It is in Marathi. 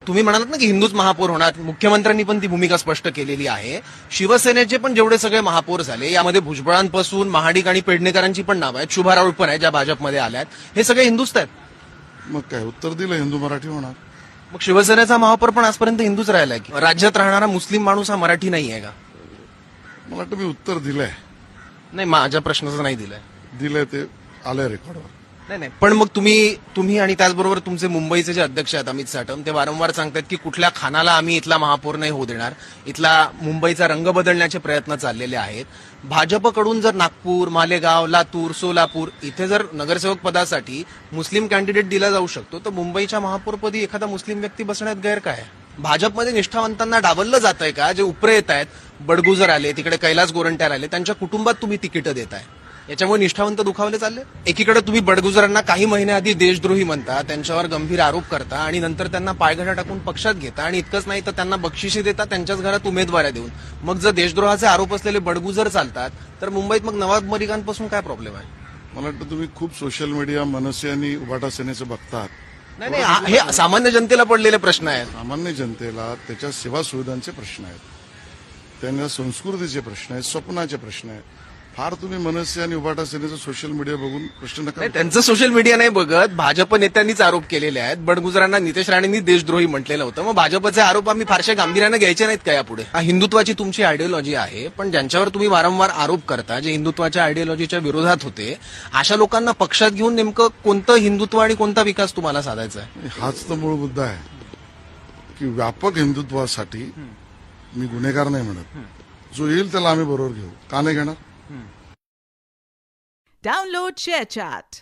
तुम्ही म्हणालात ना की हिंदूच महापौर होणार, मुख्यमंत्र्यांनी पण ती भूमिका स्पष्ट केलेली आहे. शिवसेनेचे पण जेवढे सगळे महापौर झाले यामध्ये भुजबळांपासून महाडिक आणि पेडणेकरांची पण नावं आहेत, शुभा राऊळ पण आहेत ज्या भाजपमध्ये आल्यात, हे सगळे हिंदूच आहेत. मग काय उत्तर दिलं, हिंदू मराठी होणार. मग शिवसेनेचा महापौर पण आजपर्यंत हिंदूच राहिलाय की राज्यात राहणारा मुस्लिम माणूस हा मराठी नाही आहे का? मला वाटतं मी उत्तर दिलंय, नाही, माझ्या प्रश्नाचं नाही दिलंय. ते आलंय रेकॉर्डवर. नाही, पण मग तुम्ही आणि त्याचबरोबर तुमचे मुंबईचे जे अध्यक्ष आहेत अमित साटम, ते वारंवार सांगतात की कुठल्या खानाला आम्ही इथला महापौर नाही होऊ देणार, इथला मुंबईचा रंग बदलण्याचे प्रयत्न चाललेले आहेत. भाजपकडून जर नागपूर, मालेगाव, लातूर, सोलापूर इथे जर नगरसेवक पदासाठी मुस्लिम कॅन्डिडेट दिला जाऊ शकतो, तर मुंबईच्या महापौरपदी एखादा मुस्लिम व्यक्ती बसण्यात गैर काय आहे? भाजपमध्ये निष्ठावंतांना डावललं जात आहे का? जे उपरे येत आहेत, बडगुजर आले, तिकडे कैलास गोरंट्याल आले, त्यांच्या कुटुंबात तुम्ही तिकीटं देताय, याच्यामुळे निष्ठावंत दुखावले चालले. एकीकडे तुम्ही बडगुजरांना काही महिन्याआधी देशद्रोही म्हणता, त्यांच्यावर गंभीर आरोप करता आणि नंतर त्यांना पायघडा टाकून पक्षात घेता आणि इतकंच नाही तर त्यांना बक्षिशी देता त्यांच्याच घरात उमेदवाऱ्या देऊन. मग जर देशद्रोहाचे आरोप असलेले बडगुजर चालतात तर मुंबईत मग नवाब मलिकांपासून काय प्रॉब्लेम आहे? मला वाटतं तुम्ही खूप सोशल मीडिया, मनसे आणि उभाटा सेनेचं बघतात. नाही, हे सामान्य जनतेला पडलेले प्रश्न आहेत. सामान्य जनतेला त्याच्या सेवा सुविधांचे प्रश्न आहेत, त्यांच्या संस्कृतीचे प्रश्न आहेत, स्वप्नाचे प्रश्न आहेत. फार तुम्ही मनसे आणि उभाटा सेनेचं सोशल मीडिया बघून प्रश्न नका. नाही, त्यांचं सोशल मीडिया नाही बघत, भाजप नेत्यांनीच आरोप केलेले आहेत. बडगुजरांना नितेश राणेंनी देशद्रोही म्हटलेलं होतं. मग भाजपचे आरोप आम्ही फारशा गांभीर्यानं घ्यायचे नाहीत का यापुढे? हिंदुत्वाची तुमची आयडिओलॉजी आहे, पण ज्यांच्यावर तुम्ही वारंवार आरोप करता, जे हिंदुत्वाच्या आयडिओलॉजीच्या विरोधात होते, अशा लोकांना पक्षात घेऊन नेमकं कोणतं हिंदुत्व आणि कोणता विकास तुम्हाला साधायचा आहे? हाच तर मूळ मुद्दा आहे की व्यापक हिंदुत्वासाठी मी गुन्हेगार नाही म्हणत, जो येईल त्याला आम्ही बरोबर घेऊ. का नाही घेणार? Download ShareChat.